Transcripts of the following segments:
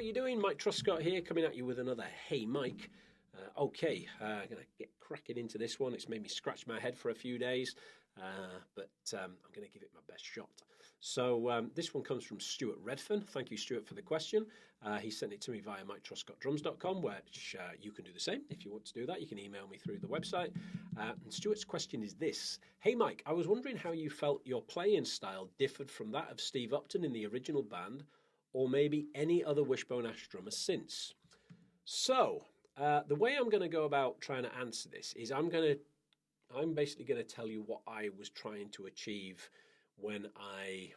you doing? Mike Truscott here, coming at you with another Hey Mike. I'm going to get cracking into this one. It's made me scratch my head for a few days, but I'm going to give it my best shot. So this one comes from Stuart Redfern. Thank you, Stuart, for the question. He sent it to me via MikeTruscottDrums.com, which you can do the same. If you want to do that, you can email me through the website. And Stuart's question is this. Hey, Mike, I was wondering how you felt your playing style differed from that of Steve Upton in the original band, or maybe any other Wishbone Ash drummer since. So, the way I'm going to go about trying to answer this is I'm basically going to tell you what I was trying to achieve when I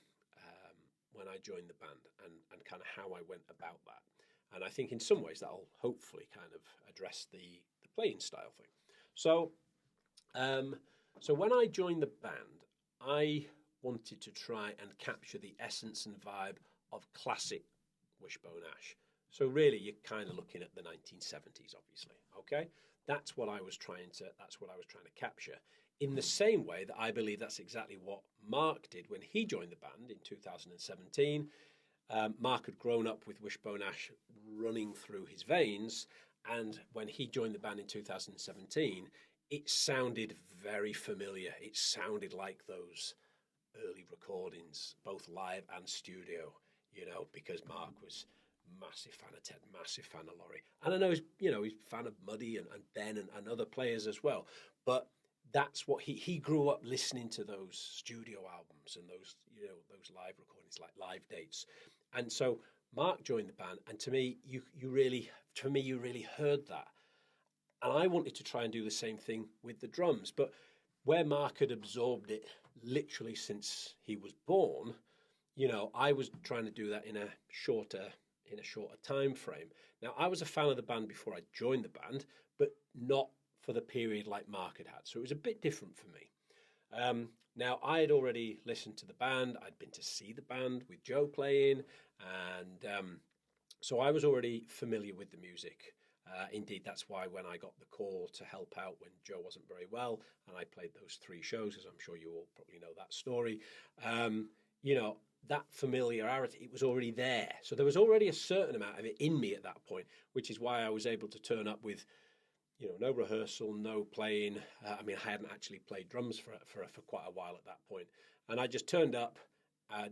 joined the band and kind of how I went about that. And I think in some ways that'll hopefully kind of address the playing style thing. So, so when I joined the band, I wanted to try and capture the essence and vibe of classic Wishbone Ash. So really, you're kind of looking at the 1970s, obviously. Okay, that's what I was trying to capture. In the same way that I believe that's exactly what Mark did when he joined the band in 2017. Mark had grown up with Wishbone Ash running through his veins, and when he joined the band in 2017, it sounded very familiar. It sounded like those early recordings, both live and studio. Because Mark was massive fan of Ted, massive fan of Laurie. And I know he's a fan of Muddy and Ben and other players as well. But that's what he grew up listening to, those studio albums and those live recordings, like Live Dates. And so Mark joined the band, and to me, you really heard that. And I wanted to try and do the same thing with the drums. But where Mark had absorbed it literally since he was born, I was trying to do that in a shorter time frame. Now, I was a fan of the band before I joined the band, but not for the period like Mark had. So it was a bit different for me. Now, I had already listened to the band. I'd been to see the band with Joe playing, and so I was already familiar with the music. Indeed, that's why when I got the call to help out when Joe wasn't very well, and I played those 3 shows, as I'm sure you all probably know that story, that familiarity, it was already there. So there was already a certain amount of it in me at that point, which is why I was able to turn up with, no rehearsal, no playing. I hadn't actually played drums for quite a while at that point. And I just turned up,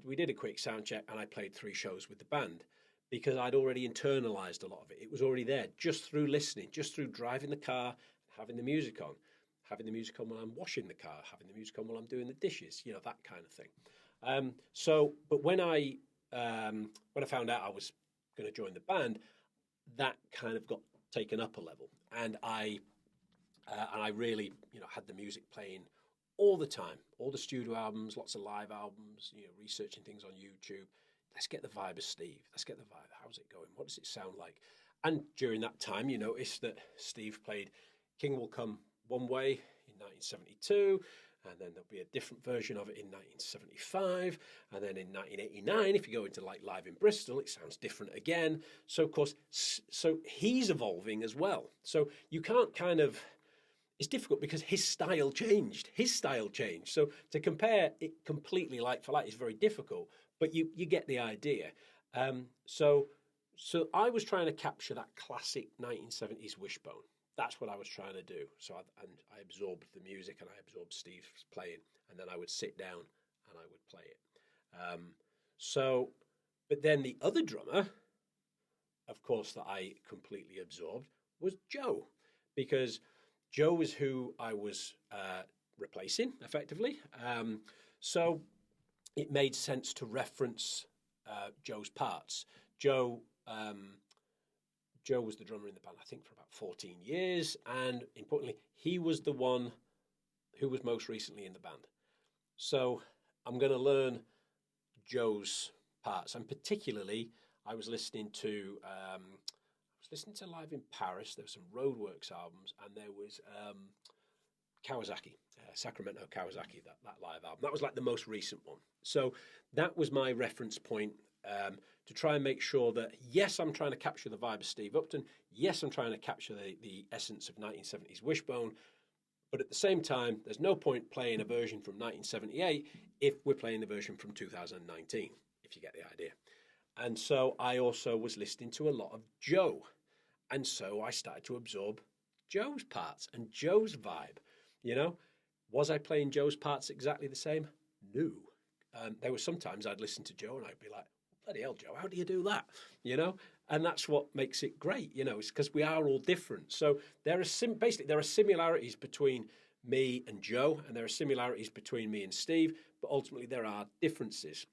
we did a quick sound check, and I played 3 shows with the band because I'd already internalized a lot of it. It was already there just through listening, just through driving the car, having the music on while I'm washing the car, having the music on while I'm doing the dishes, that kind of thing. But when I found out I was going to join the band, that kind of got taken up a level, and I really, had the music playing all the time, all the studio albums, lots of live albums, researching things on YouTube. Let's get the vibe of Steve. Let's get the vibe. How's it going? What does it sound like? And during that time, you notice that Steve played King Will Come one way in 1972. And then there'll be a different version of it in 1975. And then in 1989, if you go into like Live in Bristol, it sounds different again. So, of course, so he's evolving as well. So you can't it's difficult because his style changed. So to compare it completely like for like is very difficult, but you get the idea. So I was trying to capture that classic 1970s Wishbone. That's what I was trying to do. So I absorbed the music and I absorbed Steve's playing, and then I would sit down and I would play it. But then the other drummer, of course, that I completely absorbed was Joe, because Joe was who I was replacing effectively. So it made sense to reference Joe's parts. Joe was the drummer in the band, I think, for about 14 years. And importantly, he was the one who was most recently in the band. So I'm going to learn Joe's parts. And particularly, I was listening to Live in Paris. There were some Roadworks albums, and there was Kawasaki, Sacramento Kawasaki, that live album. That was like the most recent one. So that was my reference point. To try and make sure that, yes, I'm trying to capture the vibe of Steve Upton. Yes, I'm trying to capture the essence of 1970s Wishbone. But at the same time, there's no point playing a version from 1978 if we're playing the version from 2019, if you get the idea. And so I also was listening to a lot of Joe. And so I started to absorb Joe's parts and Joe's vibe. You know, was I playing Joe's parts exactly the same? No. There were sometimes I'd listen to Joe and I'd be like, bloody hell, Joe, how do you do that? You know, and that's what makes it great. You know, it's because we are all different. So there are basically there are similarities between me and Joe, and there are similarities between me and Steve, but ultimately there are differences.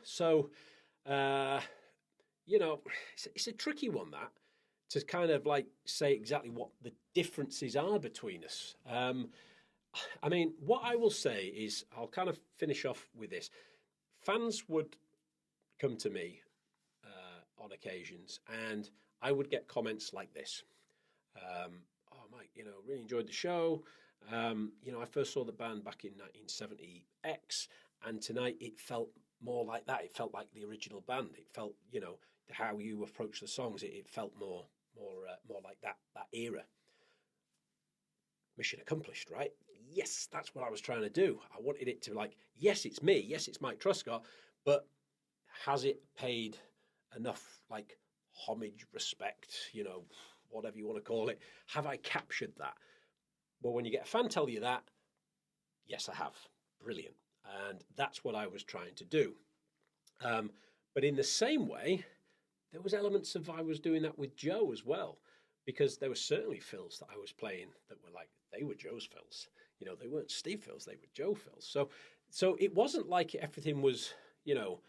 So you know, it's a tricky one, that, to kind of like say exactly what the differences are between us. I mean, what I will say is, I'll kind of finish off with this. Fans would come to me on occasions, and I would get comments like this. Oh, Mike, you know, really enjoyed the show. You know, I first saw the band back in 1970X, and tonight it felt more like that. It felt like the original band. It felt, you know, how you approach the songs. It felt more like that era. Mission accomplished, right? Yes, that's what I was trying to do. I wanted it to, like, yes, it's me. Yes, it's Mike Truscott, but has it paid enough, like, homage, respect, you know, whatever you want to call it? Have I captured that? Well, when you get a fan tell you that, yes, I have. Brilliant. And that's what I was trying to do. But in the same way, there was elements of I was doing that with Joe as well, because there were certainly fills that I was playing that were like, they were Joe's fills. You know, they weren't Steve fills, they were Joe fills. So it wasn't like everything was, you know,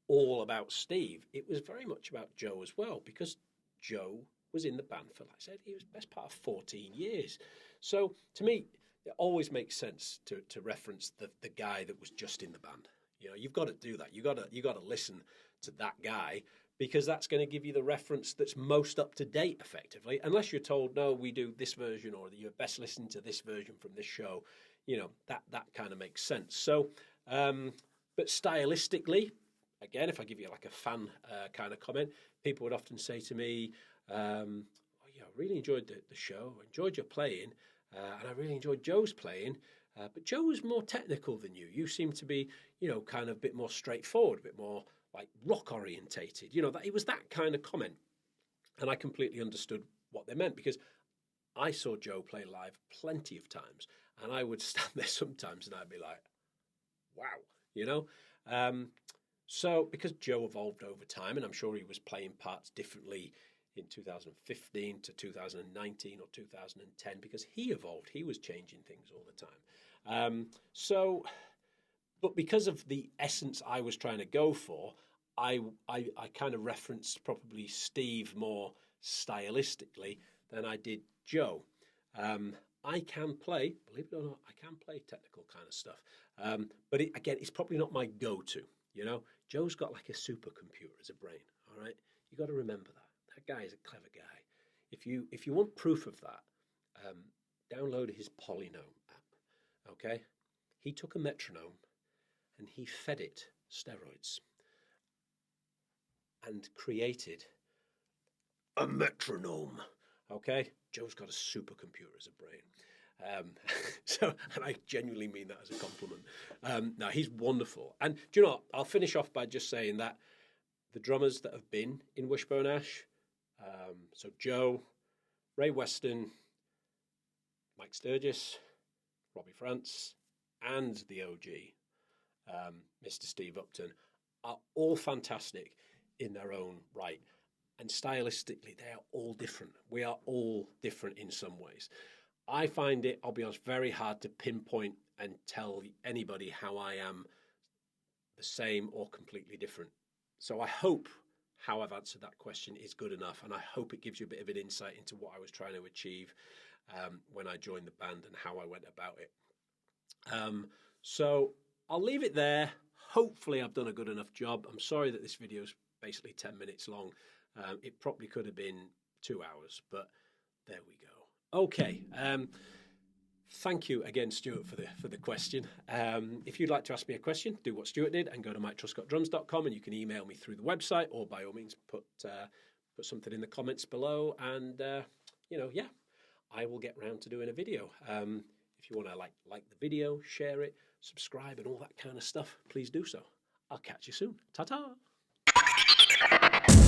all about Steve. It was very much about Joe as well, because Joe was in the band for, like I said, he was best part of 14 years. So to me, it always makes sense to reference the guy that was just in the band. You know, you've got to do that. You got to listen to that guy, because that's going to give you the reference that's most up to date, effectively. Unless you're told, no, we do this version, or you're best listening to this version from this show. You know, that kind of makes sense. So, but stylistically, again, if I give you like a fan kind of comment, people would often say to me, oh yeah, I really enjoyed the show. I enjoyed your playing, and I really enjoyed Joe's playing. But Joe was more technical than you. You seem to be, you know, kind of a bit more straightforward, a bit more like rock orientated. You know, that it was that kind of comment. And I completely understood what they meant, because I saw Joe play live plenty of times, and I would stand there sometimes and I'd be like, wow, you know? So because Joe evolved over time, and I'm sure he was playing parts differently in 2015 to 2019 or 2010, because he evolved, he was changing things all the time. But because of the essence I was trying to go for, I kind of referenced probably Steve more stylistically than I did Joe. I can play, believe it or not, I can play technical kind of stuff. But again, it's probably not my go-to, you know? Joe's got like a supercomputer as a brain, all right? You got to remember that. That guy is a clever guy. If you want proof of that, download his Polynome app, okay? He took a metronome and he fed it steroids and created a metronome, okay? Joe's got a supercomputer as a brain. And I genuinely mean that as a compliment. Now, he's wonderful. And do you know what? I'll finish off by just saying that the drummers that have been in Wishbone Ash, so Joe, Ray Weston, Mike Sturgis, Robbie France, and the OG, Mr. Steve Upton, are all fantastic in their own right. And stylistically, they are all different. We are all different in some ways. I find it, I'll be honest, very hard to pinpoint and tell anybody how I am the same or completely different. So I hope how I've answered that question is good enough, and I hope it gives you a bit of an insight into what I was trying to achieve when I joined the band and how I went about it. So I'll leave it there. Hopefully I've done a good enough job. I'm sorry that this video is basically 10 minutes long. It probably could have been 2 hours, but there we go. Okay. Thank you again, Stuart, for the question. If you'd like to ask me a question, do what Stuart did and go to MikeTruscottDrums.com, and you can email me through the website, or by all means put something in the comments below, and yeah, I will get round to doing a video. If you want to like the video, share it, subscribe, and all that kind of stuff, please do so. I'll catch you soon. Ta-ta! Ash.